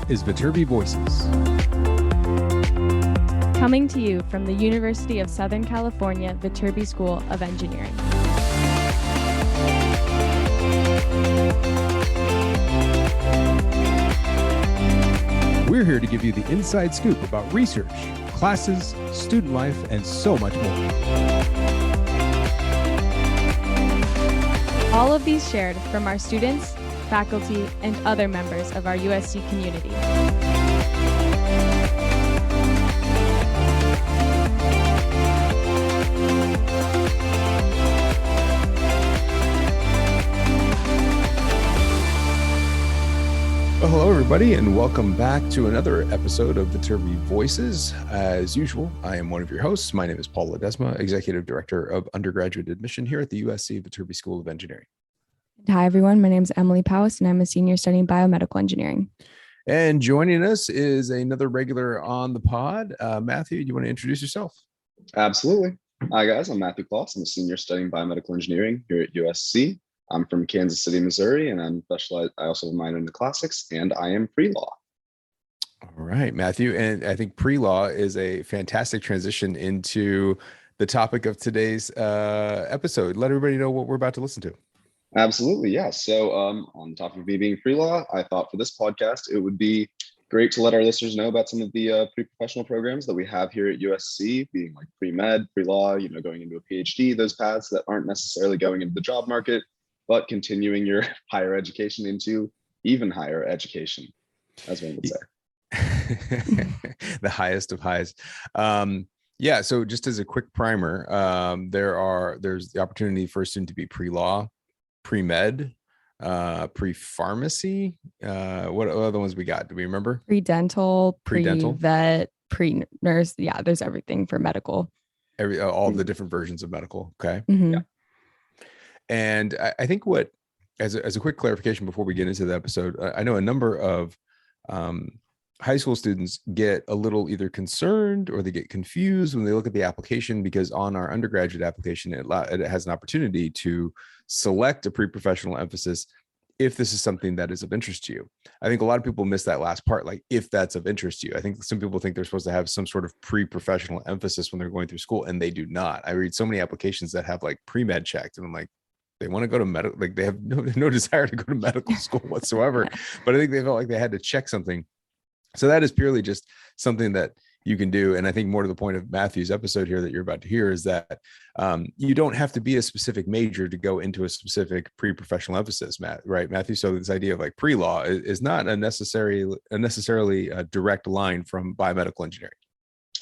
is Viterbi Voices. Coming to you from the University of Southern California, Viterbi School of Engineering. We're here to give you the inside scoop about research, classes, student life, and so much more. All of these shared from our students, faculty, and other members of our USC community. Well, hello, everybody, and welcome back to another episode of Viterbi Voices. As usual, I am one of your hosts. My name is Paul Ledesma, Executive Director of Undergraduate Admission here at the USC Viterbi School of Engineering. Hi, everyone. My name is Emily Powis, and I'm a senior studying biomedical engineering. And joining us is another regular on the pod. Matthew, do you want to introduce yourself? Absolutely. Hi, guys. I'm Matthew Kloss. I'm a senior studying biomedical engineering here at USC. I'm from Kansas City, Missouri, and I also have a minor in the classics, and I am pre-law. All right, Matthew. And I think pre-law is a fantastic transition into the topic of today's episode. Let everybody know what we're about to listen to. Absolutely, yeah. So on top of me being pre-law, I thought for this podcast, it would be great to let our listeners know about some of the pre-professional programs that we have here at USC, being like pre-med, pre-law, going into a PhD, those paths that aren't necessarily going into the job market, but continuing your higher education into even higher education, as one would say. The highest of highs. Yeah, so just as a quick primer, there's the opportunity for a student to be pre-law, pre-med, pre-pharmacy. What other ones we got? Do we remember? Pre-dental, pre-vet, pre-nurse. Yeah, there's everything for medical. All the different versions of medical. Okay. Mm-hmm. Yeah. And I think as a quick clarification before we get into the episode, I know a number of high school students get a little either concerned or they get confused when they look at the application, because on our undergraduate application, it has an opportunity to select a pre-professional emphasis if this is something that is of interest to you. I think a lot of people miss that last part, like if that's of interest to you. I think some people think they're supposed to have some sort of pre-professional emphasis when they're going through school, and they do not. I read so many applications that have like pre-med checked, and I'm like, they want to go to medical, like they have no desire to go to medical school whatsoever. But I think they felt like they had to check something. So that is purely just something that you can do. And I think more to the point of Matthew's episode here that you're about to hear is that you don't have to be a specific major to go into a specific pre-professional emphasis, right, Matthew? So this idea of like pre-law is not necessarily a direct line from biomedical engineering.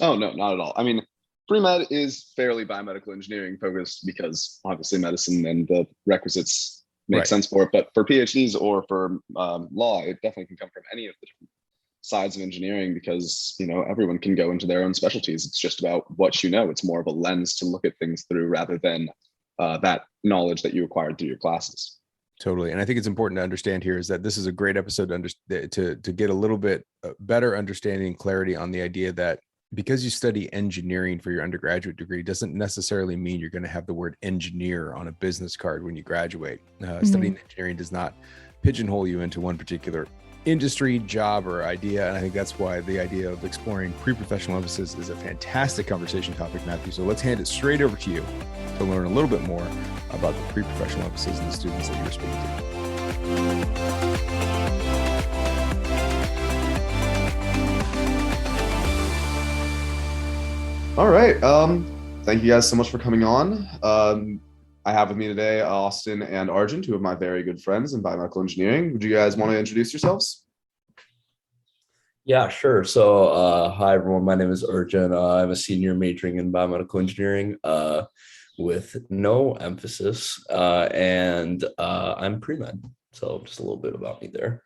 Oh, no, not at all. I mean, pre-med is fairly biomedical engineering focused because obviously medicine and the requisites make sense for it. But for PhDs or for law, it definitely can come from any of the different sides of engineering, because everyone can go into their own specialties. It's just about what you know. It's more of a lens to look at things through rather than that knowledge that you acquired through your classes. Totally. And I think it's important to understand here is that this is a great episode to get a little bit better understanding and clarity on the idea that because you study engineering for your undergraduate degree doesn't necessarily mean you're going to have the word engineer on a business card when you graduate. Studying engineering does not pigeonhole you into one particular industry, job, or idea. And I think that's why the idea of exploring pre-professional emphasis is a fantastic conversation topic, Matthew. So let's hand it straight over to you to learn a little bit more about the pre-professional emphasis and the students that you're speaking to. All right. Thank you guys so much for coming on. I have with me today Austin and Arjun, two of my very good friends in biomedical engineering. Would you guys want to introduce yourselves? Yeah, sure. So hi, everyone. My name is Arjun. I'm a senior majoring in biomedical engineering with no emphasis, and I'm pre-med. So just a little bit about me there.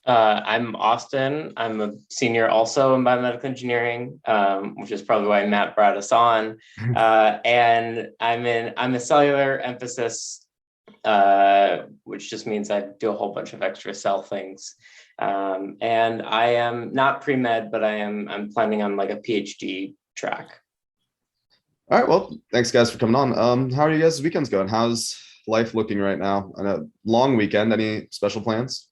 I'm Austin. I'm a senior also in biomedical engineering, which is probably why Matt brought us on. And I'm a cellular emphasis, which just means I do a whole bunch of extra cell things. And I am not pre-med, but I'm planning on like a PhD track. All right. Well, thanks guys for coming on. How are you guys' weekends going? How's life looking right now? On a long weekend, any special plans?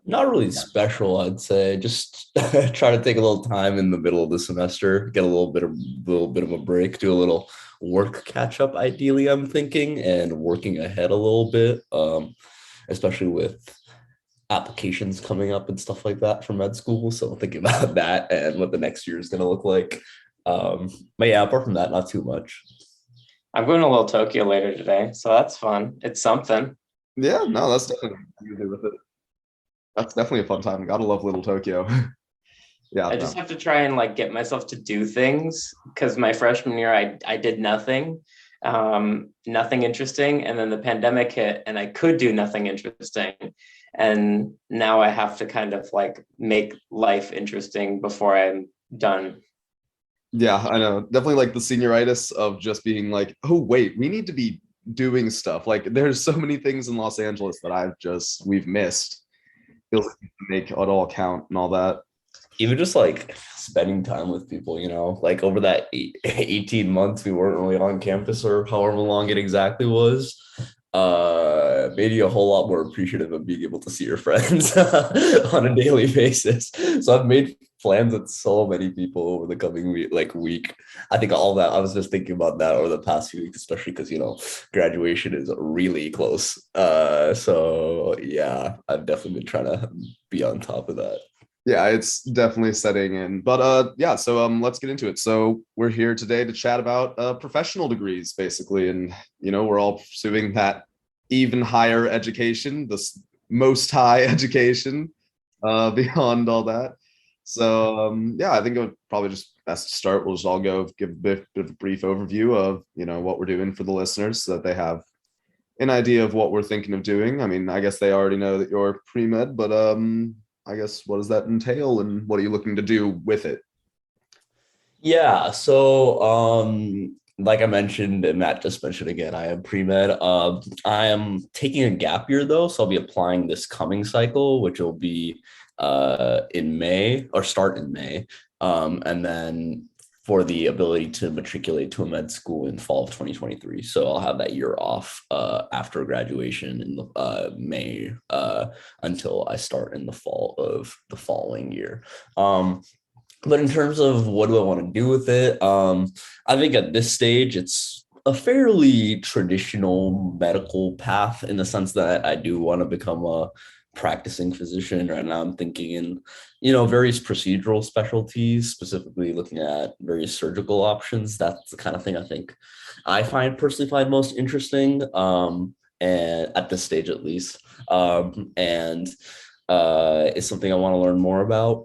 Not really special, I'd say. Just try to take a little time in the middle of the semester, get a little bit of a break, do a little work catch up. Ideally, I'm thinking, and working ahead a little bit, especially with applications coming up and stuff like that for med school. So thinking about that and what the next year is going to look like. But yeah, apart from that, not too much. I'm going to Little Tokyo later today, so that's fun. It's something. Yeah, no, that's definitely with it. That's definitely a fun time. Gotta love Little Tokyo. Yeah, I just have to try and like get myself to do things, because my freshman year I did nothing, nothing interesting, and then the pandemic hit and I could do nothing interesting, and now I have to kind of like make life interesting before I'm done. Yeah, I know. Definitely like the senioritis of just being like, oh wait, we need to be doing stuff. Like there's so many things in Los Angeles that we've missed. Feels like to make it all count and all that. Even just like spending time with people, like over that 18 months we weren't really on campus, or however long it exactly was, made you a whole lot more appreciative of being able to see your friends on a daily basis. So I've made plans with so many people over the coming week. I think all that, I was just thinking about that over the past few weeks, especially because graduation is really close. So yeah, I've definitely been trying to be on top of that. Yeah, it's definitely setting in. But yeah, so let's get into it. So we're here today to chat about professional degrees, basically. And we're all pursuing that even higher education, this most high education beyond all that. So yeah, I think it would probably just best to start. We'll just all give a bit of a brief overview of what we're doing for the listeners, so that they have an idea of what we're thinking of doing. I mean, I guess they already know that you're pre-med, but I guess what does that entail, and what are you looking to do with it? Yeah, so like I mentioned, and Matt just mentioned again, I am pre-med. I am taking a gap year though, so I'll be applying this coming cycle, which will be in May, or start in May, and then for the ability to matriculate to a med school in fall of 2023. So I'll have that year off after graduation in the May until I start in the fall of the following year. But in terms of what do I want to do with it, I think at this stage, it's a fairly traditional medical path, in the sense that I do want to become a practicing physician. Right now I'm thinking in various procedural specialties, specifically looking at various surgical options. That's the kind of thing I think I personally find most interesting, and at this stage at least, and it's something I want to learn more about,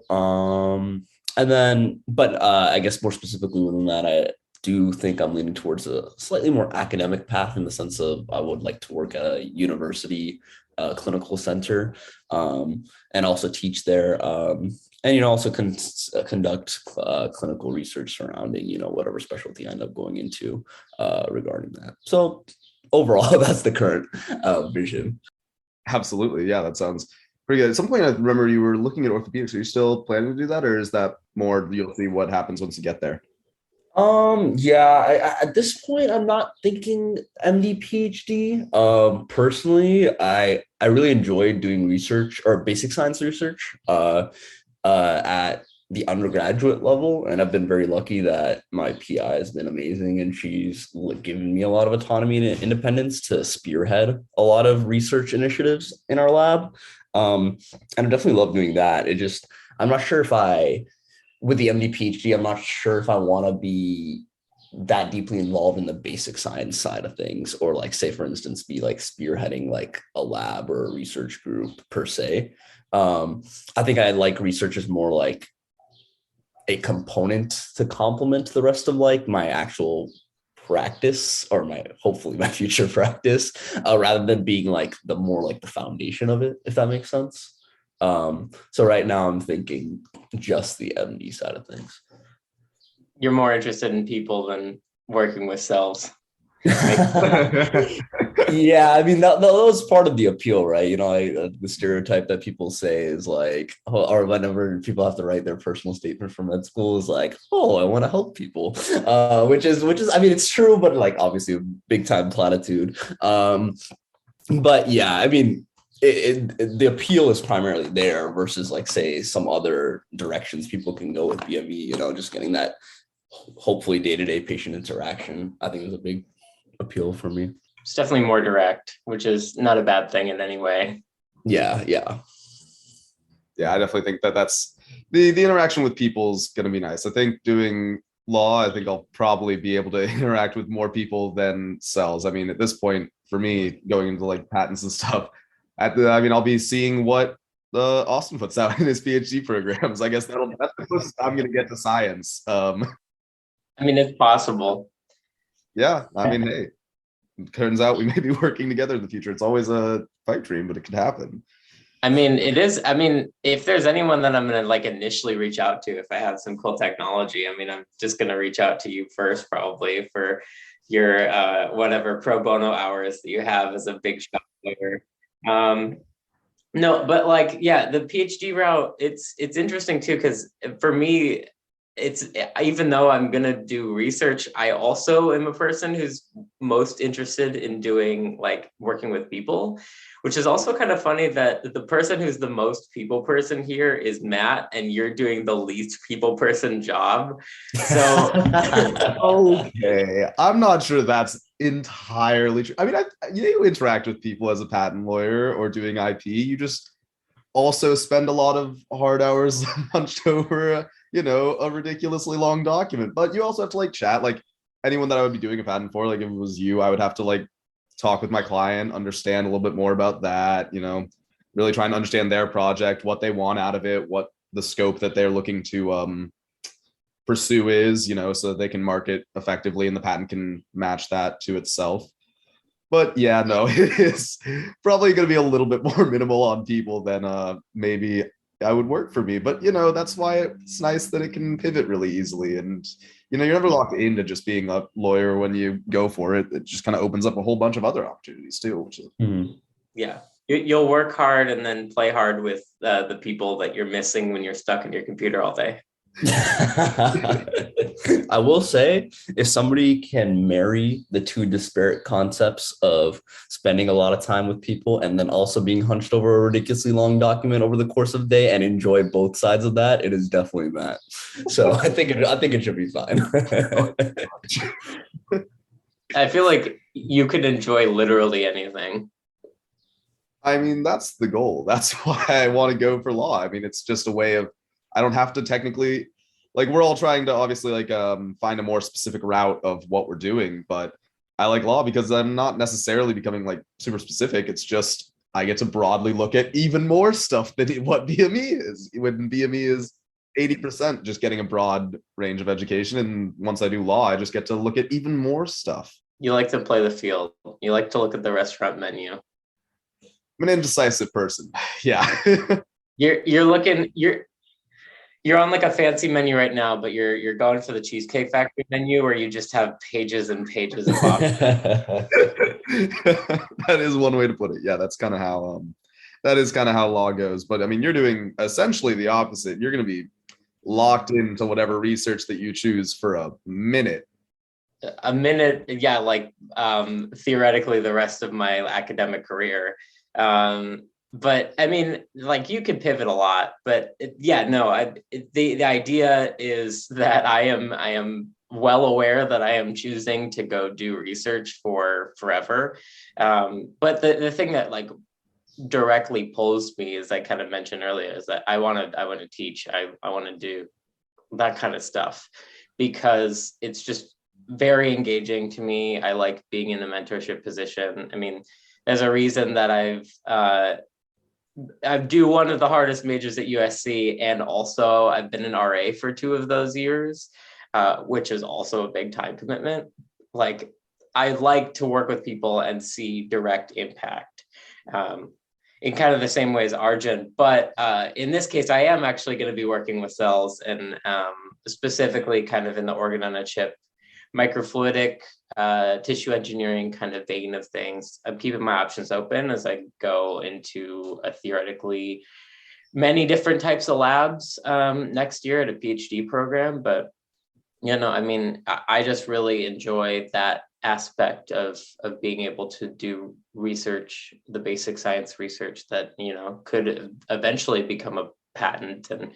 and then but I guess more specifically within that, I do think I'm leaning towards a slightly more academic path, in the sense of I would like to work at a university clinical center, and also teach there, and also conduct clinical research surrounding whatever specialty I end up going into regarding that. So overall, that's the current vision. Absolutely, yeah, that sounds pretty good. At some point, I remember you were looking at orthopedics. Are you still planning to do that, or is that more you'll see what happens once you get there? Yeah, at this point, I'm not thinking MD, PhD. Personally, I really enjoyed doing research, or basic science research, at the undergraduate level, and I've been very lucky that my PI has been amazing, and she's given me a lot of autonomy and independence to spearhead a lot of research initiatives in our lab. And I definitely love doing that. I'm not sure if with the MD PhD, I'm not sure if I want to be that deeply involved in the basic science side of things, or like, say, for instance, be like spearheading like a lab or a research group per se. I think I like research as more like a component to complement the rest of like my actual practice, or hopefully my future practice, rather than being like the foundation of it, if that makes sense. So right now I'm thinking just the MD side of things. You're more interested in people than working with cells. Yeah, I mean that was part of the appeal, right? The stereotype that people say is like, or whenever people have to write their personal statement for med school, is like, oh, I want to help people, which is I mean, it's true, but like obviously a big time platitude. But yeah, I mean, the appeal is primarily there versus like say some other directions people can go with BME, you know, just getting that hopefully day-to-day patient interaction, I think is a big appeal for me. It's definitely more direct, which is not a bad thing in any way. Yeah. I definitely think that's the interaction with people's going to be nice. I think doing law, I think I'll probably be able to interact with more people than cells. I mean, at this point, for me, going into like patents and stuff, I'll be seeing what Austin puts out in his PhD programs. I guess that's the closest I'm going to get to science. I mean, it's possible. Yeah, I mean, hey, it turns out we may be working together in the future. It's always a pipe dream, but it could happen. I mean, it is. I mean, if there's anyone that I'm going to like initially reach out to, if I have some cool technology, I mean, I'm just going to reach out to you first, probably for your whatever pro bono hours that you have as a big shot player. No, but like, yeah, the PhD route, it's interesting too, because for me, it's even though I'm going to do research, I also am a person who's most interested in doing like working with people, which is also kind of funny that the person who's the most people person here is Matt, and you're doing the least people person job. So, okay, I'm not sure that's entirely true. I mean, you interact with people as a patent lawyer or doing IP. You just also spend a lot of hard hours hunched over a ridiculously long document, but you also have to like chat. Like anyone that I would be doing a patent for, like if it was you, I would have to like talk with my client, understand a little bit more about that, really trying to understand their project, what they want out of it, what the scope that they're looking to pursue is, so that they can market effectively and the patent can match that to itself. But yeah, no, it is probably going to be a little bit more minimal on people than maybe I would work for me. But, that's why it's nice that it can pivot really easily. And, you're never locked into just being a lawyer when you go for it. It just kind of opens up a whole bunch of other opportunities too. Which is... Yeah, you'll work hard and then play hard with the people that you're missing when you're stuck in your computer all day. I will say, if somebody can marry the two disparate concepts of spending a lot of time with people and then also being hunched over a ridiculously long document over the course of the day and enjoy both sides of that, it is definitely Matt. So I think it should be fine. I feel like you could enjoy literally anything. I mean, that's the goal. That's why I want to go for law. I mean, it's just a way of, I don't have to technically, like, we're all trying to obviously like find a more specific route of what we're doing, but I like law because I'm not necessarily becoming like super specific. It's just I get to broadly look at even more stuff than what BME is. When BME is 80% just getting a broad range of education, and once I do law, I just get to look at even more stuff. You like to play the field. You like to look at the restaurant menu. I'm an indecisive person. Yeah. You're on like a fancy menu right now, but you're going for the Cheesecake Factory menu where you just have pages and pages of options. That is one way to put it. Yeah, that's kind of how law goes. But I mean, you're doing essentially the opposite. You're going to be locked into whatever research that you choose for a minute. Yeah, like theoretically the rest of my academic career. But I mean, like you could pivot a lot, but the idea is that I am well aware that I am choosing to go do research for forever. But the thing that like directly pulls me, as I kind of mentioned earlier, is that I want to teach. I want to do that kind of stuff because it's just very engaging to me. I like being in a mentorship position. I mean, there's a reason that I do one of the hardest majors at USC, and also I've been an RA for 2 of those years, which is also a big time commitment. Like I like to work with people and see direct impact in kind of the same way as Arjun. But in this case, I am actually going to be working with cells and specifically kind of in the organ on a chip, microfluidic tissue engineering kind of vein of things. I'm keeping my options open as I go into a theoretically many different types of labs next year at a PhD program. But I mean, I just really enjoy that aspect of being able to do research, the basic science research that, could eventually become a patent, and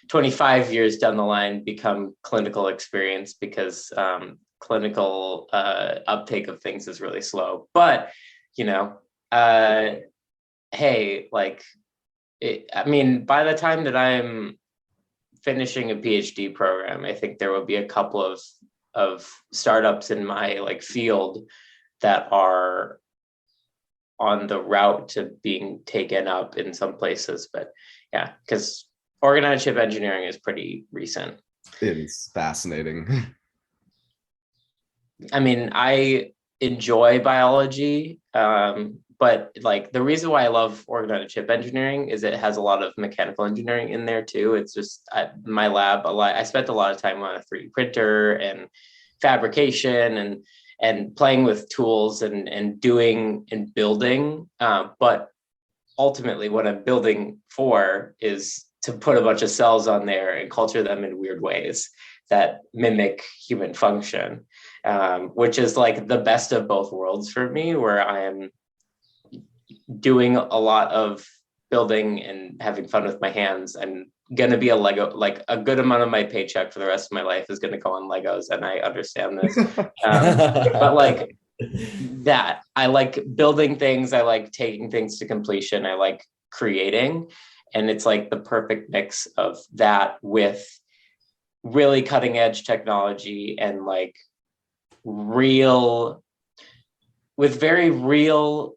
25 years down the line become clinical experience, because clinical uptake of things is really slow. But, hey, like, I mean, by the time that I'm finishing a PhD program, I think there will be a couple of startups in my field that are on the route to being taken up in some places. But yeah, because organ chip engineering is pretty recent. It is fascinating. I mean, I enjoy biology, but the reason why I love organ chip engineering is it has a lot of mechanical engineering in there too. It's just my lab I spent a lot of time on a 3D printer and fabrication and playing with tools and doing and building. But ultimately, what I'm building for is to put a bunch of cells on there and culture them in weird ways that mimic human function, which is the best of both worlds for me, where I am doing a lot of building and having fun with my hands. I'm going to be a Lego, a good amount of my paycheck for the rest of my life is going to go on Legos. And I understand this. But that, I like building things. I like taking things to completion. I like creating. And it's the perfect mix of that with really cutting edge technology and very real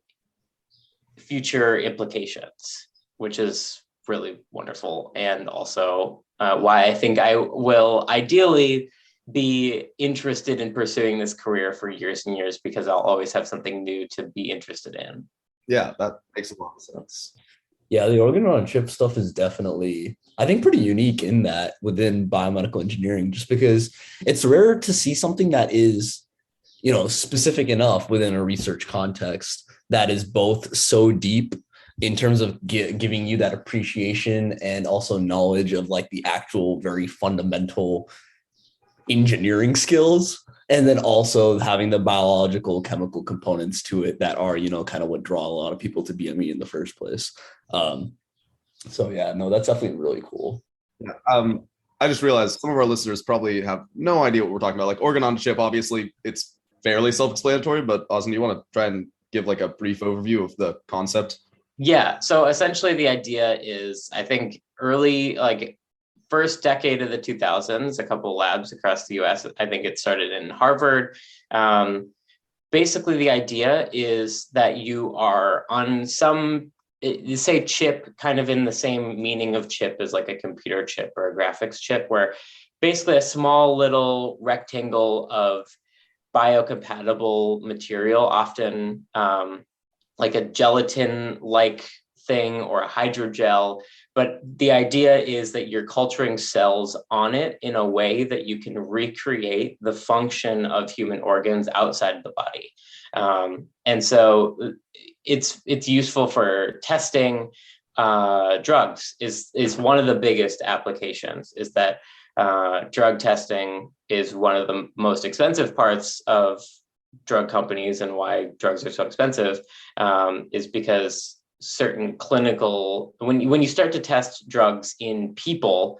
future implications, which is really wonderful. And also why I think I will ideally be interested in pursuing this career for years and years, because I'll always have something new to be interested in. Yeah, that makes a lot of sense. Yeah, the organ on chip stuff is definitely, I think, pretty unique in that within biomedical engineering, just because it's rare to see something that is, specific enough within a research context that is both so deep in terms of giving you that appreciation and also knowledge of the actual very fundamental engineering skills, and then also having the biological chemical components to it that are, kind of what draw a lot of people to BME in the first place. So yeah, no, that's definitely really cool. Yeah. I just realized some of our listeners probably have no idea what we're talking about. Organ on chip, obviously, it's fairly self-explanatory, but Austin, you want to try and give a brief overview of the concept? Yeah. So essentially the idea is, I think early, first decade of the 2000s, a couple of labs across the US, I think it started in Harvard. Basically the idea is that you are on some, you say chip, kind of in the same meaning of chip as a computer chip or a graphics chip, where basically a small little rectangle of biocompatible material, often a gelatin-like thing or a hydrogel. But the idea is that you're culturing cells on it in a way that you can recreate the function of human organs outside of the body. And so it's useful for testing. Drugs is one of the biggest applications, is that drug testing is one of the most expensive parts of drug companies, and why drugs are so expensive is because certain clinical, when you start to test drugs in people,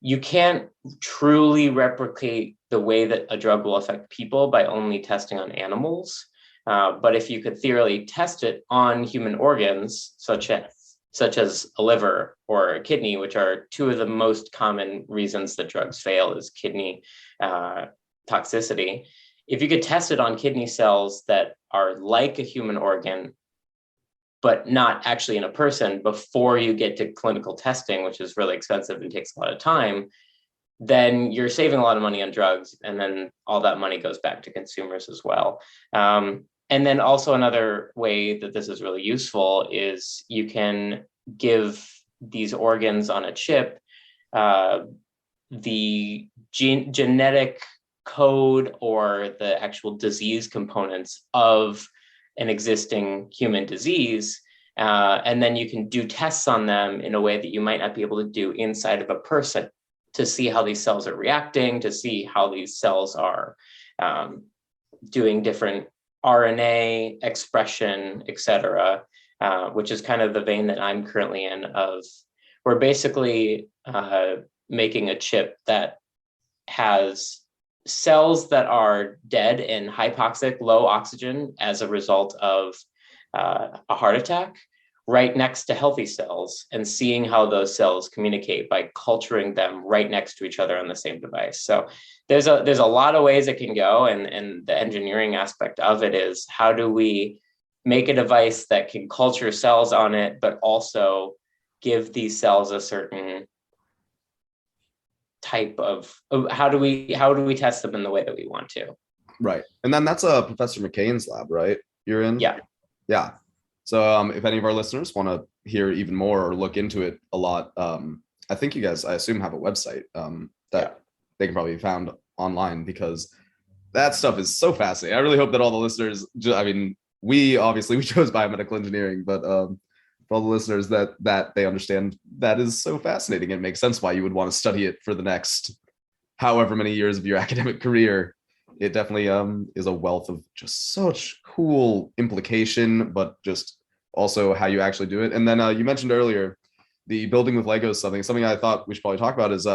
you can't truly replicate the way that a drug will affect people by only testing on animals. But if you could theoretically test it on human organs, such as a liver or a kidney, which are two of the most common reasons that drugs fail, is kidney toxicity. If you could test it on kidney cells that are like a human organ, but not actually in a person, before you get to clinical testing, which is really expensive and takes a lot of time, then you're saving a lot of money on drugs. And then all that money goes back to consumers as well. And then also another way that this is really useful is you can give these organs on a chip the genetic code or the actual disease components of an existing human disease. And then you can do tests on them in a way that you might not be able to do inside of a person to see how these cells are reacting, to see how these cells are doing different RNA expression, et cetera, which is kind of the vein that I'm currently in of, we're basically making a chip that has cells that are dead in hypoxic, low oxygen as a result of a heart attack, right next to healthy cells, and seeing how those cells communicate by culturing them right next to each other on the same device. So there's a lot of ways it can go, and the engineering aspect of it is, how do we make a device that can culture cells on it, but also give these cells a certain type of how do we test them in the way that we want to. Right. And then that's Professor McCain's lab, right? You're in? Yeah. So if any of our listeners want to hear even more or look into it a lot, I think you guys, I assume, have a website that they can probably be found online, because that stuff is so fascinating. I really hope that all the listeners, I mean, we chose biomedical engineering, but for all the listeners, that they understand that is so fascinating. It makes sense why you would want to study it for the next however many years of your academic career. It definitely is a wealth of just such cool implication, but just also how you actually do it. And then you mentioned earlier the building with Legos, something I thought we should probably talk about is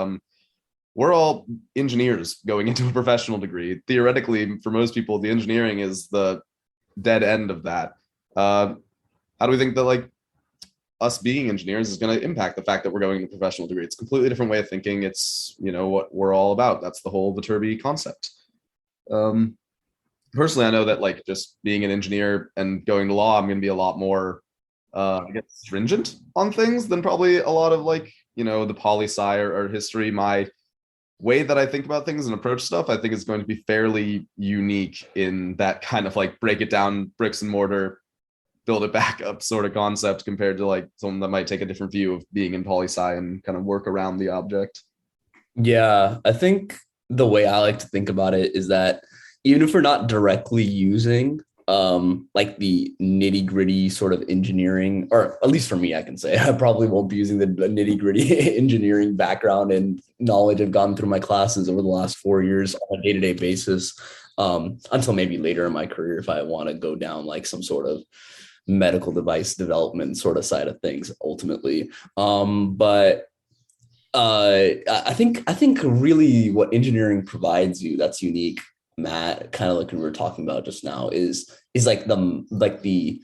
we're all engineers going into a professional degree. Theoretically, for most people, the engineering is the dead end of that. How do we think that, like, us being engineers is going to impact the fact that we're going into a professional degree? It's a completely different way of thinking. It's, what we're all about. That's the whole Viterbi concept. Personally, I know that, like, just being an engineer and going to law, I'm going to be a lot more, I guess, stringent on things than probably a lot of, like, the poli-sci or history. My way that I think about things and approach stuff, I think, is going to be fairly unique in that kind of, like, break it down, bricks and mortar, build it back up sort of concept, compared to, like, someone that might take a different view of being in poli-sci and kind of work around the object. Yeah, I think the way I like to think about it is that even if we're not directly using like the nitty gritty sort of engineering, or at least for me, I can say I probably won't be using the nitty gritty engineering background and knowledge I've gone through my classes over the last 4 years on a day-to-day basis, until maybe later in my career, if I want to go down like some sort of medical device development sort of side of things ultimately. But I think really what engineering provides you that's unique, Matt, kind of like we were talking about just now, is like the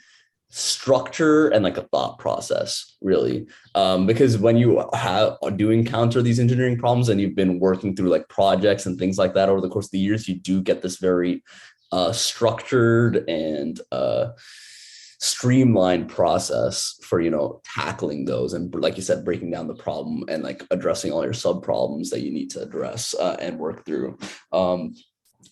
structure and like a thought process, really. Because when you do encounter these engineering problems and you've been working through like projects and things like that over the course of the years, you do get this very structured and streamlined process for tackling those, and like you said, breaking down the problem and like addressing all your sub problems that you need to address and work through.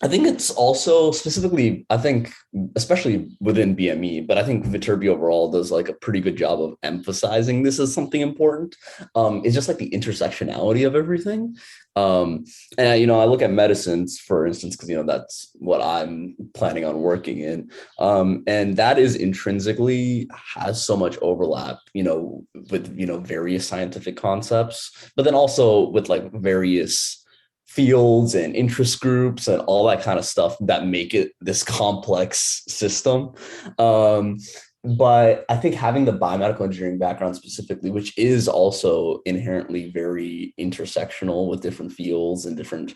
I think it's also specifically, I think, especially within BME, but I think Viterbi overall does like a pretty good job of emphasizing this as something important. It's just like the intersectionality of everything. And I look at medicines, for instance, because that's what I'm planning on working in, and that is intrinsically has so much overlap, with various scientific concepts, but then also with like various fields and interest groups and all that kind of stuff that make it this complex system. But I think having the biomedical engineering background specifically, which is also inherently very intersectional with different fields and different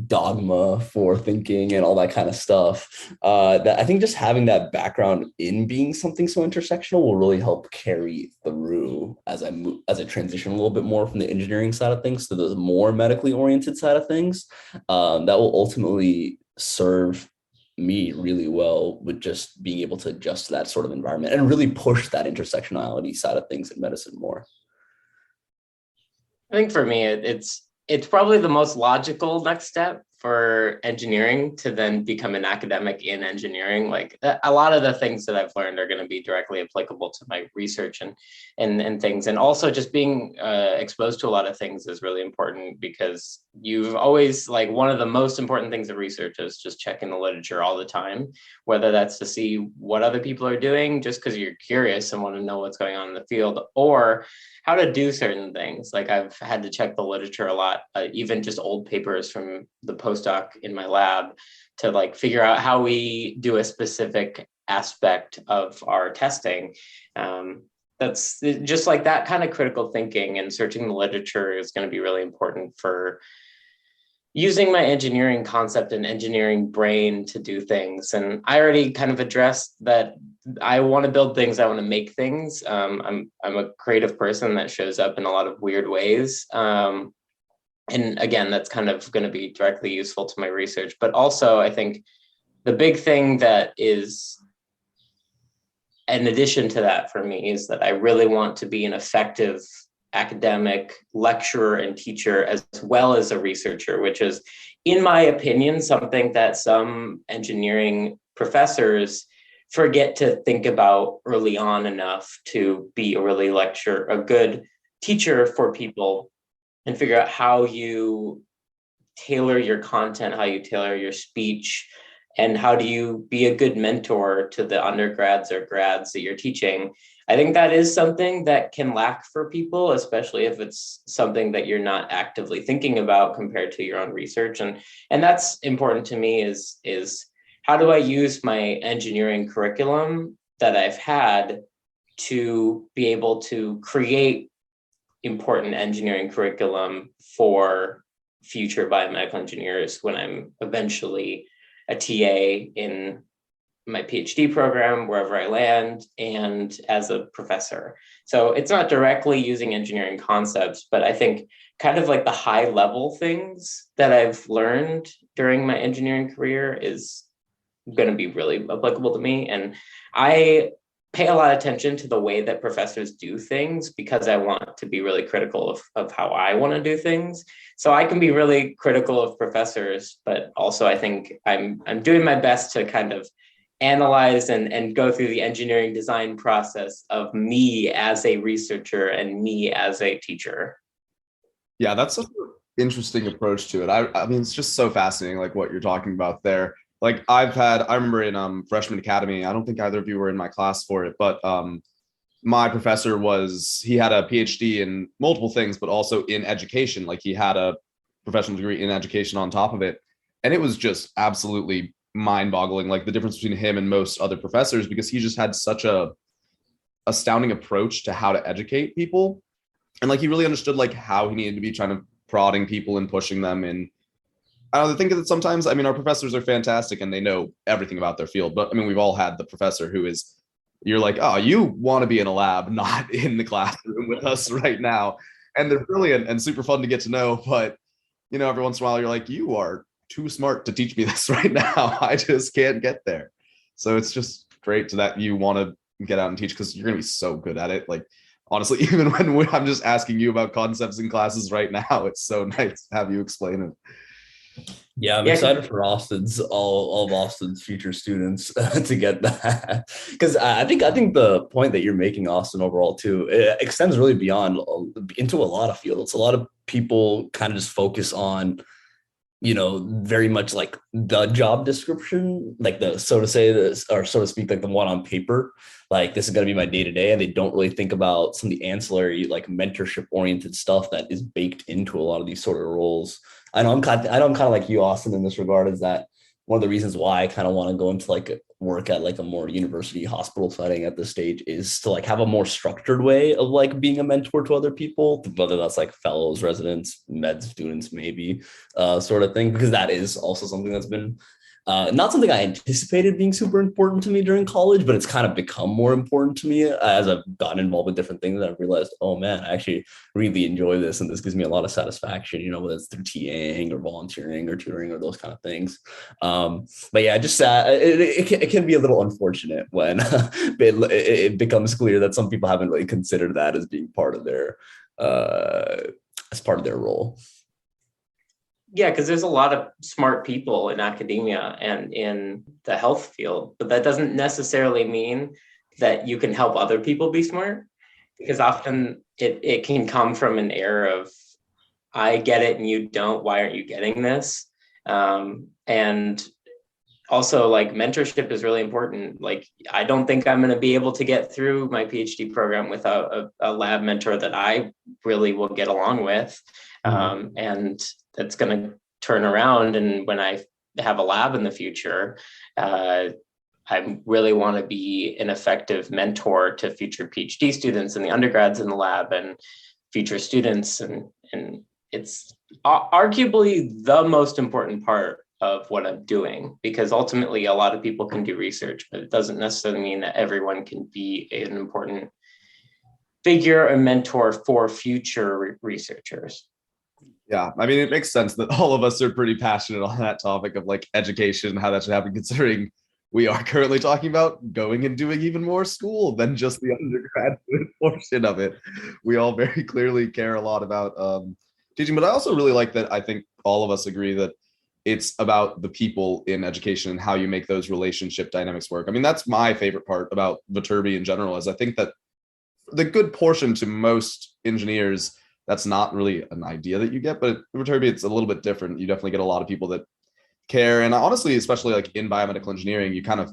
dogma for thinking and all that kind of stuff, that I think just having that background in being something so intersectional will really help carry through as I transition a little bit more from the engineering side of things to the more medically oriented side of things. That will ultimately serve me really well with just being able to adjust to that sort of environment and really push that intersectionality side of things in medicine more. I think for me, it's probably the most logical next step for engineering to then become an academic in engineering, like a lot of the things that I've learned are going to be directly applicable to my research and things. And also just being exposed to a lot of things is really important, because you've always, like, one of the most important things of research is just checking the literature all the time, whether that's to see what other people are doing just because you're curious and want to know what's going on in the field, or how to do certain things. Like, I've had to check the literature a lot, even just old papers from the postdoc in my lab, to like figure out how we do a specific aspect of our testing. That's just like that kind of critical thinking and searching the literature is going to be really important for using my engineering concept and engineering brain to do things. And I already kind of addressed that I want to build things, I want to make things. I'm a creative person that shows up in a lot of weird ways. And again, that's kind of going to be directly useful to my research. But also, I think the big thing that is in addition to that for me is that I really want to be an effective academic lecturer and teacher as well as a researcher, which is, in my opinion, something that some engineering professors forget to think about early on enough to be a good teacher for people, and figure out how you tailor your content, how you tailor your speech, and how do you be a good mentor to the undergrads or grads that you're teaching. I think that is something that can lack for people, especially if it's something that you're not actively thinking about compared to your own research. And that's important to me is how do I use my engineering curriculum that I've had to be able to create important engineering curriculum for future biomedical engineers when I'm eventually a TA in my PhD program, wherever I land, and as a professor. So it's not directly using engineering concepts, but I think kind of like the high level things that I've learned during my engineering career is going to be really applicable to me. And I pay a lot of attention to the way that professors do things because I want to be really critical of how I want to do things. So I can be really critical of professors, but also I think I'm doing my best to kind of analyze and go through the engineering design process of me as a researcher and me as a teacher. Yeah, that's an interesting approach to it. I mean, it's just so fascinating, like what you're talking about there. Like I remember in freshman academy, I don't think either of you were in my class for it, but my professor he had a PhD in multiple things, but also in education. Like he had a professional degree in education on top of it. And it was just absolutely mind-boggling, like the difference between him and most other professors, because he just had such a astounding approach to how to educate people. And like he really understood like how he needed to be trying to prodding people and pushing them. And I think that sometimes, I mean, our professors are fantastic and they know everything about their field. But I mean, we've all had the professor who is, you're like, oh, you want to be in a lab, not in the classroom with us right now. And they're brilliant and super fun to get to know. But, you know, every once in a while, you're like, you are too smart to teach me this right now. I just can't get there. So it's just great that you want to get out and teach because you're going to be so good at it. Like, honestly, even when I'm just asking you about concepts in classes right now, it's so nice to have you explain it. Yeah, I'm excited for all of Austin's future students to get that, because I think the point that you're making, Austin, overall too, it extends really beyond into a lot of fields. A lot of people kind of just focus on, you know, very much like the job description, like the so to speak, like the one on paper, like this is going to be my day to day, and they don't really think about some of the ancillary, like mentorship oriented stuff that is baked into a lot of these sort of roles. I know I'm kind of like you, Austin, in this regard, is that one of the reasons why I kind of want to go into like work at like a more university hospital setting at this stage is to like have a more structured way of like being a mentor to other people, whether that's like fellows, residents, med students, maybe sort of thing, because that is also something that's been not something I anticipated being super important to me during college, but it's kind of become more important to me as I've gotten involved with different things. And I've realized, oh man, I actually really enjoy this. And this gives me a lot of satisfaction, you know, whether it's through TAing or volunteering or tutoring or those kind of things. But yeah, just it can be a little unfortunate when it becomes clear that some people haven't really considered that as being part of their, as part of their role. Yeah, because there's a lot of smart people in academia and in the health field, but that doesn't necessarily mean that you can help other people be smart, because often it can come from an air of, I get it and you don't, why aren't you getting this? And also, like, mentorship is really important. Like, I don't think I'm going to be able to get through my PhD program without a lab mentor that I really will get along with. And that's going to turn around. And when I have a lab in the future, I really want to be an effective mentor to future PhD students and the undergrads in the lab and future students. And it's arguably the most important part of what I'm doing, because ultimately a lot of people can do research, but it doesn't necessarily mean that everyone can be an important figure or mentor for future researchers. Yeah, I mean, it makes sense that all of us are pretty passionate on that topic of like education, how that should happen, considering we are currently talking about going and doing even more school than just the undergraduate portion of it. We all very clearly care a lot about teaching, but I also really like that I think all of us agree that it's about the people in education and how you make those relationship dynamics work. I mean, that's my favorite part about Viterbi in general, is I think that the good portion to most engineers, that's not really an idea that you get, but at Viterbi, it's a little bit different. You definitely get a lot of people that care. And honestly, especially like in biomedical engineering, you kind of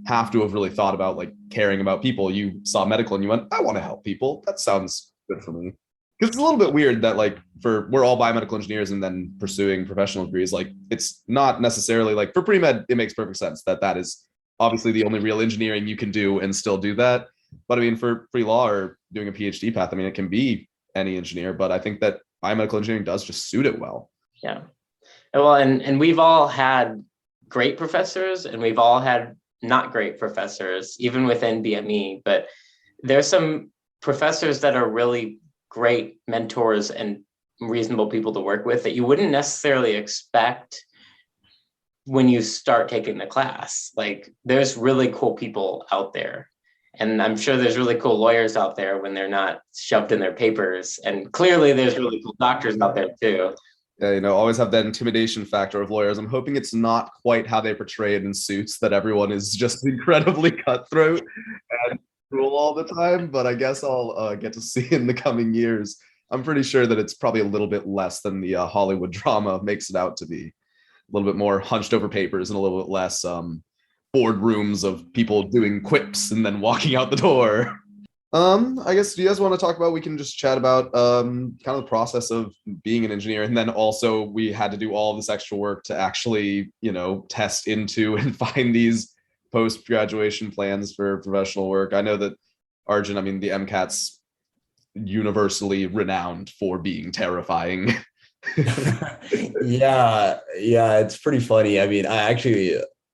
have to have really thought about like caring about people. You saw medical and you went, I want to help people. That sounds good for me. Because it's a little bit weird that like we're all biomedical engineers and then pursuing professional degrees. Like, it's not necessarily like for pre-med, it makes perfect sense that is obviously the only real engineering you can do and still do that. But I mean, for pre-law or doing a PhD path, I mean, it can be any engineer, but I think that biomedical engineering does just suit it well. Yeah. Well, and we've all had great professors and we've all had not great professors, even within BME, but there's some professors that are really great mentors and reasonable people to work with that you wouldn't necessarily expect when you start taking the class. Like, there's really cool people out there. And I'm sure there's really cool lawyers out there when they're not shoved in their papers. And clearly there's really cool doctors out there too. Yeah, always have that intimidation factor of lawyers. I'm hoping it's not quite how they portray it in Suits, that everyone is just incredibly cutthroat and cruel all the time. But I guess I'll get to see in the coming years. I'm pretty sure that it's probably a little bit less than the Hollywood drama makes it out to be. A little bit more hunched over papers and a little bit less boardrooms of people doing quips and then walking out the door. I guess, do you guys want to talk about, we can just chat about kind of the process of being an engineer, and then also we had to do all this extra work to actually, test into and find these post-graduation plans for professional work. I know that Arjun, I mean, the MCAT's universally renowned for being terrifying. Yeah, it's pretty funny. I mean,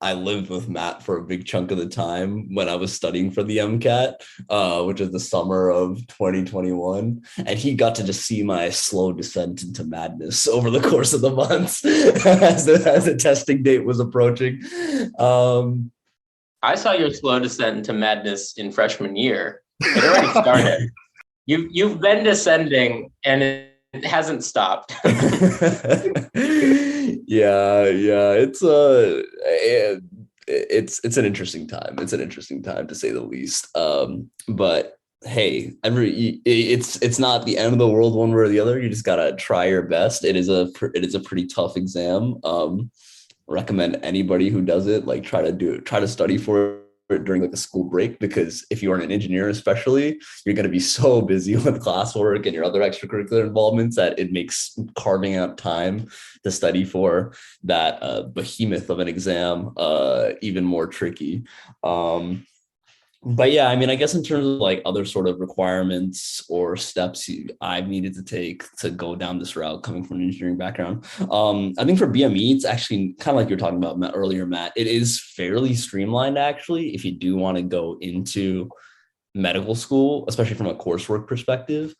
I lived with Matt for a big chunk of the time when I was studying for the MCAT, which is the summer of 2021. And he got to just see my slow descent into madness over the course of the months as the testing date was approaching. I saw your slow descent into madness in freshman year. It already started. You've been descending and it hasn't stopped. Yeah, it's an interesting time. It's an interesting time, to say the least. But hey, it's not the end of the world one way or the other. You just gotta try your best. It is a pretty tough exam. Recommend anybody who does it, like, try to study for it during like a school break, because if you are an engineer especially, you're going to be so busy with classwork and your other extracurricular involvements that it makes carving out time to study for that behemoth of an exam even more tricky. But yeah, I mean, I guess in terms of like other sort of requirements or steps I've needed to take to go down this route coming from an engineering background, I think for BME, it's actually kind of like you're talking about earlier, Matt. It is fairly streamlined, actually, if you do want to go into medical school, especially from a coursework perspective,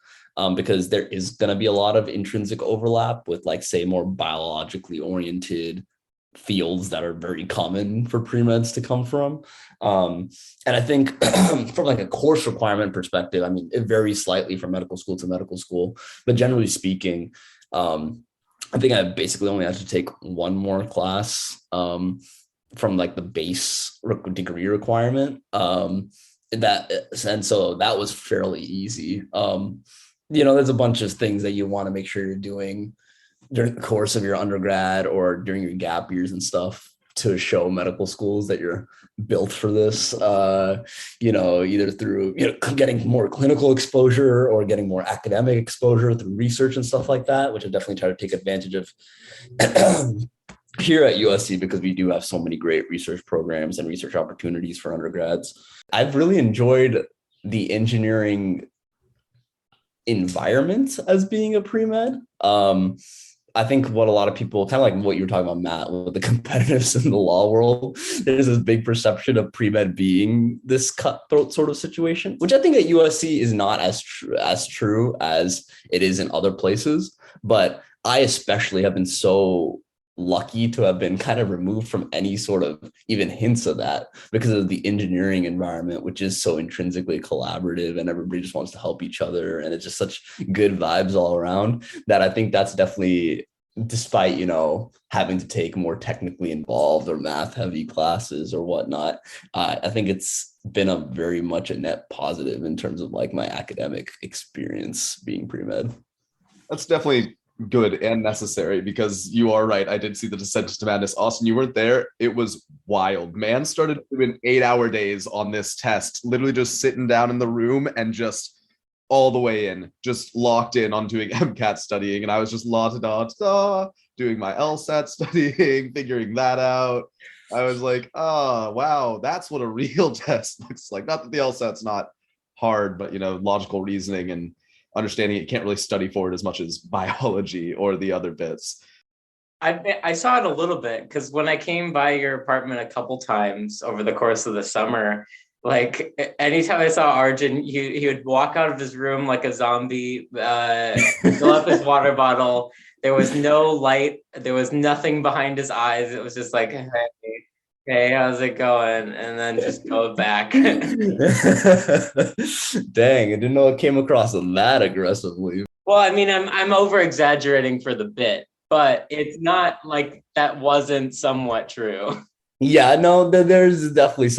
because there is going to be a lot of intrinsic overlap with, like, say, more biologically oriented fields that are very common for pre-meds to come from. And I think from like a course requirement perspective, I mean, it varies slightly from medical school to medical school, but generally speaking, I think I basically only had to take one more class from like the base degree requirement. And so that was fairly easy. There's a bunch of things that you want to make sure you're doing during the course of your undergrad or during your gap years and stuff to show medical schools that you're built for this, either through getting more clinical exposure or getting more academic exposure through research and stuff like that, which I definitely try to take advantage of here at USC, because we do have so many great research programs and research opportunities for undergrads. I've really enjoyed the engineering environment as being a pre-med. I think what a lot of people, kind of like what you were talking about, Matt, with the competitiveness in the law world, there's this big perception of pre-med being this cutthroat sort of situation, which I think at USC is not as true as it is in other places. But I especially have been so lucky to have been kind of removed from any sort of even hints of that because of the engineering environment, which is so intrinsically collaborative and everybody just wants to help each other. And it's just such good vibes all around that I think that's definitely, despite, having to take more technically involved or math heavy classes or whatnot, I think it's been a very much a net positive in terms of like my academic experience being pre-med. That's definitely good and necessary, because you are right. I did see the Descent to Madness. Austin, you weren't there. It was wild. Man started doing 8-hour days on this test, literally just sitting down in the room and just all the way in, just locked in on doing MCAT studying. And I was just doing my LSAT studying, figuring that out. I was like, oh, wow, that's what a real test looks like. Not that the LSAT's not hard, but, logical reasoning and understanding it, can't really study for it as much as biology or the other bits. I saw it a little bit because when I came by your apartment a couple times over the course of the summer, like anytime I saw Arjun, he would walk out of his room like a zombie, fill up his water bottle. There was no light. There was nothing behind his eyes. It was just like, hey, how's it going? And then just go back. Dang, I didn't know it came across that aggressively. Well, I mean, I'm over exaggerating for the bit, but it's not like that wasn't somewhat true. Yeah, no, there's definitely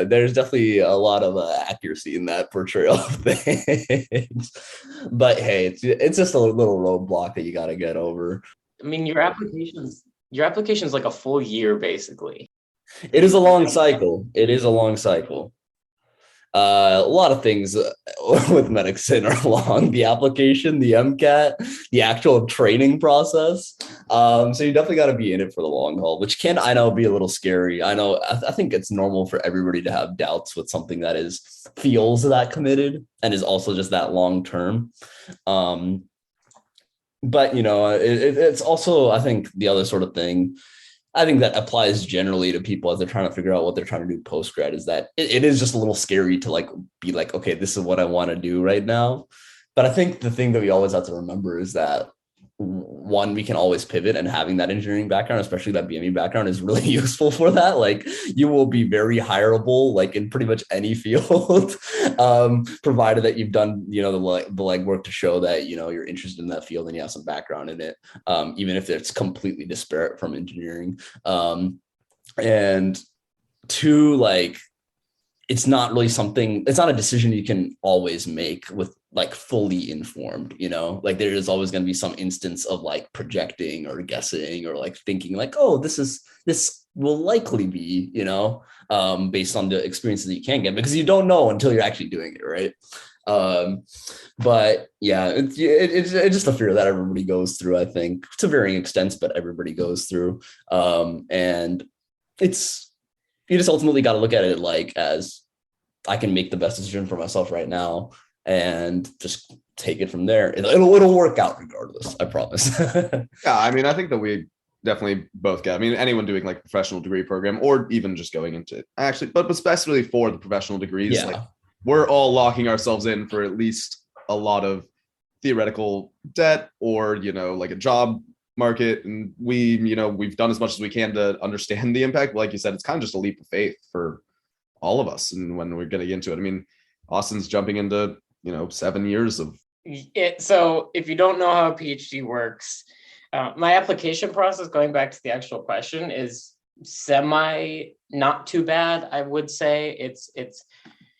there's definitely a lot of accuracy in that portrayal of things. But hey, it's just a little roadblock that you got to get over. I mean, your application's like a full year, basically. It is a long cycle. A lot of things with medicine are long. The application, the MCAT, the actual training process. So you definitely got to be in it for the long haul, which can, I know, be a little scary. I know, I think it's normal for everybody to have doubts with something that feels that committed and is also just that long term. But, it's also, I think, the other sort of thing I think that applies generally to people as they're trying to figure out what they're trying to do post-grad, is that it is just a little scary to be like, okay, this is what I want to do right now. But I think the thing that we always have to remember is that, one, we can always pivot, and having that engineering background, especially that BME background, is really useful for that. Like, you will be very hireable, in pretty much any field, provided that you've done, the legwork to show that, you're interested in that field and you have some background in it, even if it's completely disparate from engineering. And two, it's not really it's not a decision you can always make with fully informed, there is always going to be some instance of projecting or guessing or thinking oh, this will likely be, based on the experiences that you can get, because you don't know until you're actually doing it. Right. But yeah, it's just a fear that everybody goes through, I think, to varying extents, but everybody goes through. And you just ultimately got to look at it as, I can make the best decision for myself right now and just take it from there. It'll work out regardless, I promise. Yeah, I mean, I think that we definitely both get, anyone doing professional degree program, or even just going into it, actually, but especially for the professional degrees, we're all locking ourselves in for at least a lot of theoretical debt, or, a job market. And we've done as much as we can to understand the impact. But like you said, it's kind of just a leap of faith for all of us. And when we're getting into it, Austin's jumping into 7 years of it. So if you don't know how a PhD works, My application process, going back to the actual question, is not too bad. I would say it's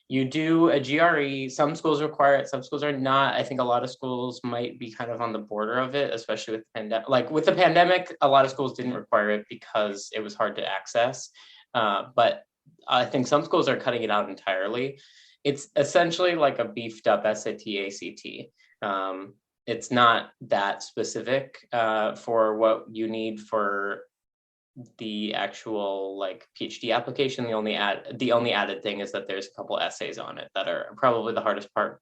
you do a GRE. Some schools require it, some schools are not. I think a lot of schools might be kind of on the border of it, especially with the pandemic. Like with the pandemic, a lot of schools didn't require it because it was hard to access. But I think some schools are cutting it out entirely. It's essentially like a beefed up SAT, ACT. It's not that specific for what you need for the actual like PhD application. The only added thing is that there's a couple essays on it that are probably the hardest part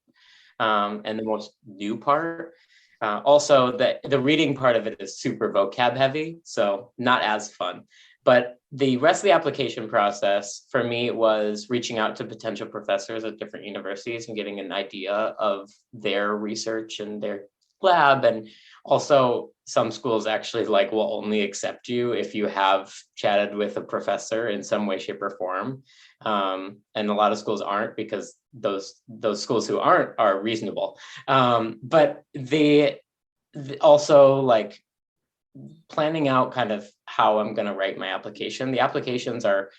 and the most new part. Also, the reading part of it is super vocab heavy, so not as fun. But the rest of the application process for me was reaching out to potential professors at different universities and getting an idea of their research and their lab. And also some schools actually will only accept you if you have chatted with a professor in some way, shape, or form. And a lot of schools aren't, because those schools who aren't are reasonable. But also planning out kind of how I'm going to write my application. The applications are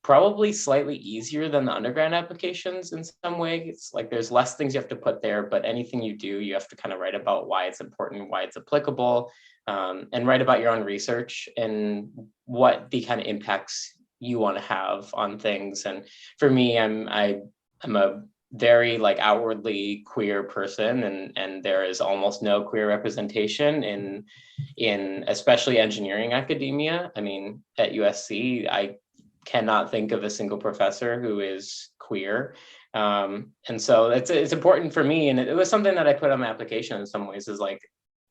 probably slightly easier than the undergrad applications in some way. It's like there's less things you have to put there, but anything you do, you have to kind of write about why it's important, why it's applicable, and write about your own research and what the kind of impacts you want to have on things. And for me, I'm a very outwardly queer person, and there is almost no queer representation in especially engineering academia. I mean, at USC, I cannot think of a single professor who is queer. And so it's important for me. And it was something that I put on my application in some ways, is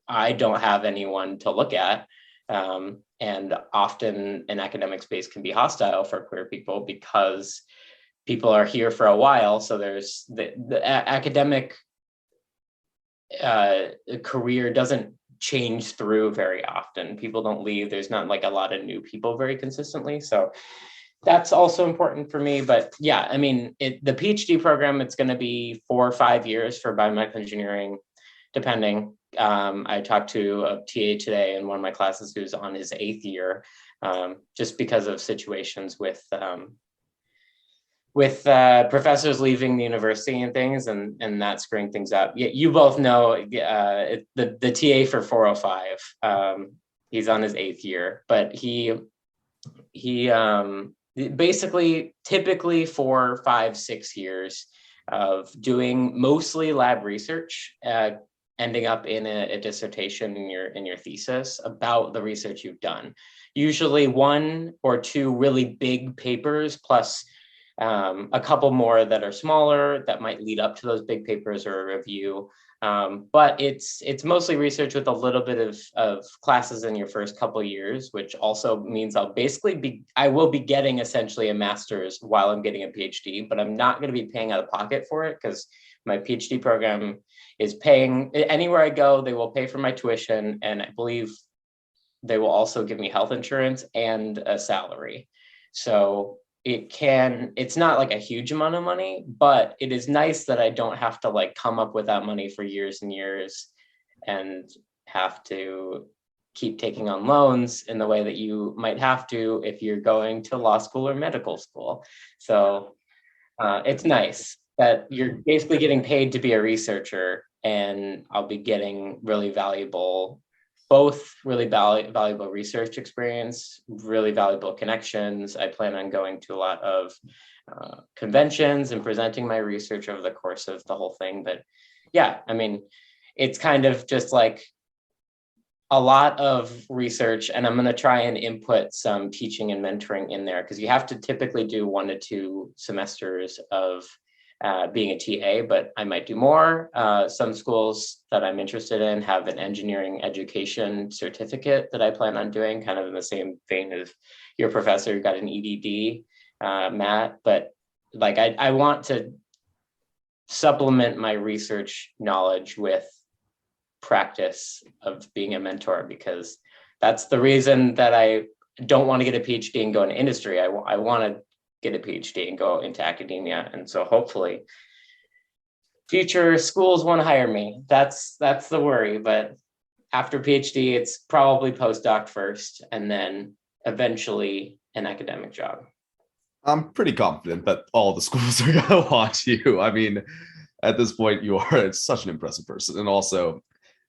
I don't have anyone to look at. And often an academic space can be hostile for queer people because people are here for a while. So there's the academic career doesn't change through very often. People don't leave. There's not a lot of new people very consistently. So that's also important for me. But yeah, I mean, the PhD program, it's going to be 4 or 5 years for biomedical engineering, depending. I talked to a TA today in one of my classes who's on his 8th year, just because of situations with professors leaving the university and things, and that screwing things up. You both know the TA for 405. He's on his 8th year, but he basically typically 4, 5, 6 years of doing mostly lab research, ending up in a dissertation in your thesis about the research you've done. Usually 1 or 2 really big papers plus a couple more that are smaller that might lead up to those big papers or a review. But it's mostly research with a little bit of classes in your first couple of years, which also means I will be getting essentially a master's while I'm getting a PhD, but I'm not going to be paying out of pocket for it, because my PhD program is paying. Anywhere I go, they will pay for my tuition, and I believe they will also give me health insurance and a salary. So it's not a huge amount of money, but it is nice that I don't have to come up with that money for years and years and have to keep taking on loans in the way that you might have to if you're going to law school or medical school. So it's nice that you're basically getting paid to be a researcher, and I'll be getting really valuable research experience, really valuable connections. I plan on going to a lot of conventions and presenting my research over the course of the whole thing. But yeah, I mean, it's kind of just a lot of research, and I'm going to try and input some teaching and mentoring in there, because you have to typically do 1 to 2 semesters of being a TA, but I might do more. Some schools that I'm interested in have an engineering education certificate that I plan on doing, kind of in the same vein as your professor who got an EDD, Matt. But I want to supplement my research knowledge with practice of being a mentor, because that's the reason that I don't want to get a PhD and go into industry. I want to get a PhD and go into academia. And so hopefully future schools want to hire me. That's the worry, but after PhD, it's probably postdoc first, and then eventually an academic job. I'm pretty confident that all the schools are going to want you. I mean, at this point, you are such an impressive person. And also,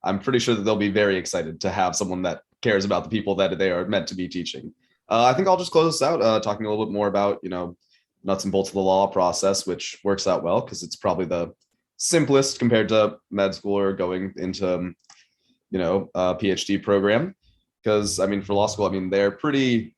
I'm pretty sure that they'll be very excited to have someone that cares about the people that they are meant to be teaching. I think I'll just close this out talking a little bit more about, nuts and bolts of the law process, which works out well because it's probably the simplest compared to med school or going into, a PhD program. Because, I mean, for law school, I mean,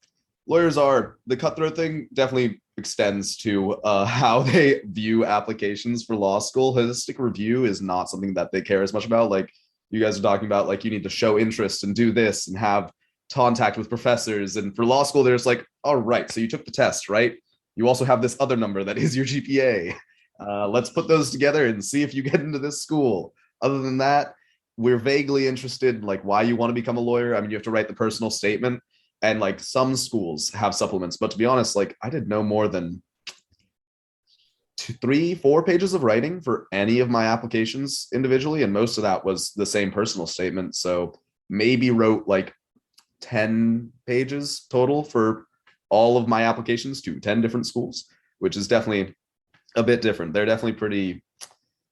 lawyers are, the cutthroat thing definitely extends to how they view applications for law school. Holistic review is not something that they care as much about. Like you guys are talking about, like you need to show interest and do this and have contact with professors. And for law school, there's like, all right, so you took the test, right? You also have this other number that is your GPA. Let's put those together and see if you get into this school. Other than that, we're vaguely interested in like why you want to become a lawyer. I mean, you have to write the personal statement. And like some schools have supplements, but to be honest, like I did no more than 3-4 pages of writing for any of my applications individually. And most of that was the same personal statement. So maybe wrote like 10 pages total for all of my applications to 10 different schools, which is definitely a bit different. They're definitely pretty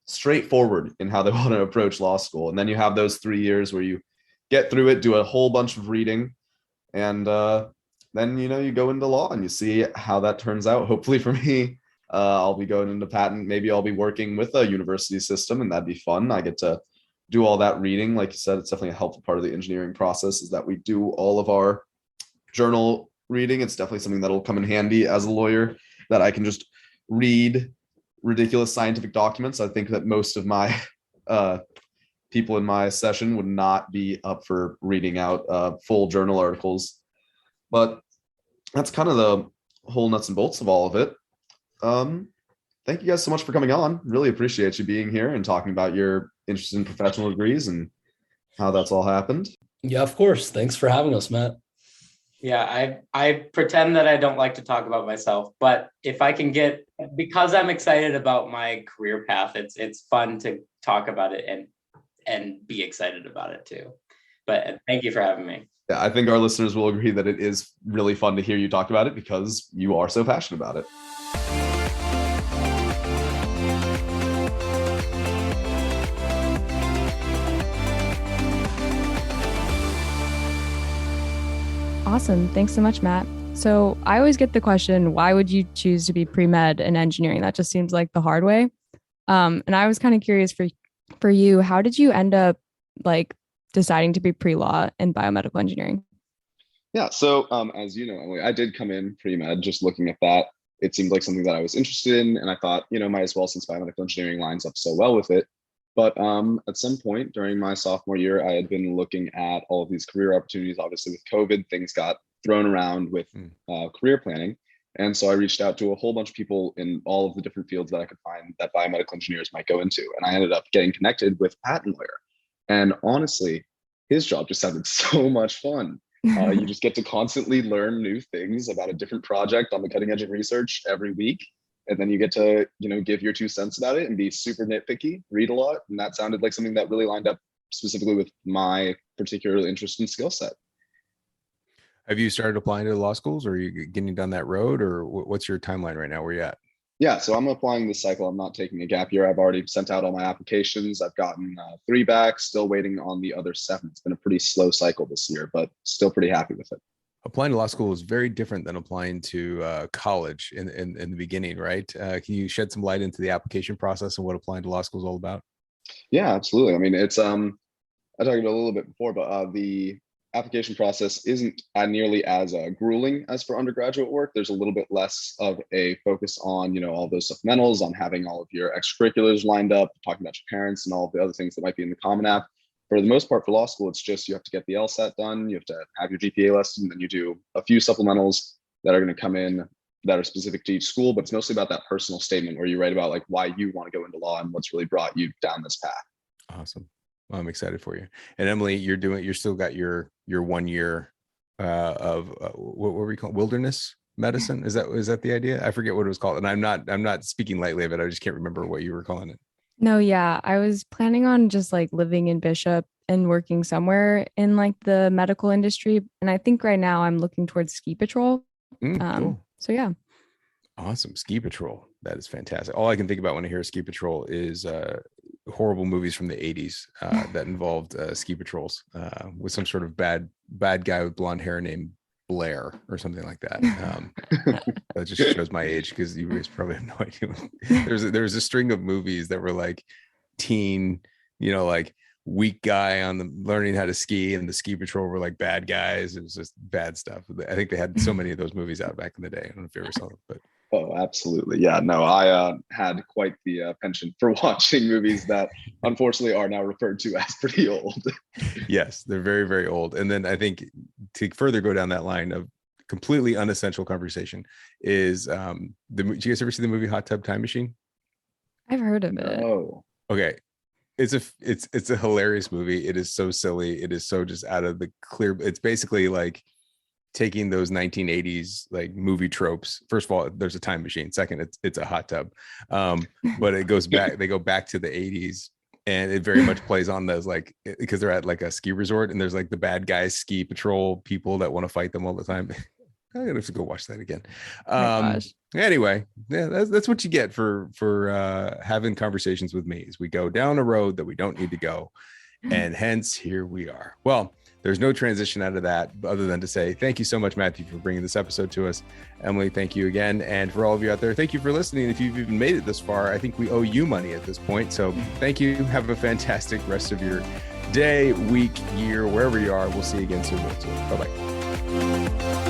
straightforward in how they want to approach law school. And then you have those 3 years where you get through it, do a whole bunch of reading, and then you go into law and you see how that turns out. Hopefully for me, I'll be going into patent. Maybe I'll be working with a university system, and that'd be fun. I get to do all that reading. Like you said, it's definitely a helpful part of the engineering process is that we do all of our journal reading. It's definitely something that'll come in handy as a lawyer, that I can just read ridiculous scientific documents. I think that most of my people in my session would not be up for reading out full journal articles, but that's kind of the whole nuts and bolts of all of it. Thank you guys so much for coming on. Really appreciate you being here and talking about your interest in professional degrees and how that's all happened. Yeah, of course. Thanks for having us, Matt. Yeah, I pretend that I don't like to talk about myself, but if I can because I'm excited about my career path, it's fun to talk about it and be excited about it too. But thank you for having me. Yeah, I think our listeners will agree that it is really fun to hear you talk about it because you are so passionate about it. Awesome. Thanks so much, Matt. So I always get the question, why would you choose to be pre-med in engineering? That just seems like the hard way. And I was kind of curious for you, how did you end up like deciding to be pre-law in biomedical engineering? Yeah, so as you know, Emily, I did come in pre-med. Just looking at that, it seemed like something that I was interested in, and I thought, might as well, since biomedical engineering lines up so well with it. But at some point during my sophomore year, I had been looking at all of these career opportunities. Obviously, with COVID, things got thrown around with career planning. And so I reached out to a whole bunch of people in all of the different fields that I could find that biomedical engineers might go into. And I ended up getting connected with a patent lawyer. And honestly, his job just sounded so much fun. You just get to constantly learn new things about a different project on the cutting edge of research every week. And then you get to, give your 2 cents about it and be super nitpicky, read a lot. And that sounded like something that really lined up specifically with my particular interest and skill set. Have you started applying to law schools, or are you getting down that road, or what's your timeline right now? Where you at? Yeah, so I'm applying this cycle. I'm not taking a gap year. I've already sent out all my applications. I've gotten 3 back, still waiting on the other 7. It's been a pretty slow cycle this year, but still pretty happy with it. Applying to law school is very different than applying to college in the beginning, right? Can you shed some light into the application process and what applying to law school is all about? Yeah, absolutely. I mean, it's I talked about it a little bit before, but the application process isn't nearly as grueling as for undergraduate work. There's a little bit less of a focus on, all those supplementals, on having all of your extracurriculars lined up, talking about your parents and all of the other things that might be in the Common App. For the most part, for law school, it's just you have to get the LSAT done, you have to have your GPA listed, and then you do a few supplementals that are going to come in that are specific to each school. But it's mostly about that personal statement where you write about like why you want to go into law and what's really brought you down this path. Awesome. Well, I'm excited for you. And Emily, you're still got your 1 year of what were we called? Wilderness medicine? Is that the idea? I forget what it was called. And I'm not speaking lightly of it. I just can't remember what you were calling it. No, yeah. I was planning on just like living in Bishop and working somewhere in like the medical industry. And I think right now I'm looking towards ski patrol. Cool. So yeah. Awesome. Ski patrol. That is fantastic. All I can think about when I hear ski patrol is horrible movies from the 80s that involved ski patrols with some sort of bad guy with blonde hair named Blair or something like that. That just shows my age because you guys probably have no idea. There's a string of movies that were like teen, like weak guy on the learning how to ski, and the ski patrol were like bad guys. It was just bad stuff. I think they had so many of those movies out back in the day. I don't know if you ever saw them, but Oh, absolutely. Yeah, no, I had quite the penchant for watching movies that unfortunately are now referred to as pretty old. Yes, they're very, very old. And then I think to further go down that line of completely unessential conversation is did you guys ever see the movie Hot Tub Time Machine? I've heard of it. Oh, Okay. It's a hilarious movie. It is so silly. It is so just out of the clear. It's basically like taking those 1980s like movie tropes. First of all, there's a time machine. Second, it's a hot tub. But it goes back, they go back to the 80s, and it very much plays on those, like, because they're at like a ski resort and there's like the bad guys ski patrol people that want to fight them all the time. I'm gonna have to go watch that again. Anyway, yeah, that's what you get for having conversations with me, is we go down a road that we don't need to go, and hence here we are. Well, there's no transition out of that other than to say thank you so much, Matthew, for bringing this episode to us. Emily, thank you again. And for all of you out there, thank you for listening. If you've even made it this far, I think we owe you money at this point. So thank you. Have a fantastic rest of your day, week, year, wherever you are. We'll see you again soon. Bye-bye.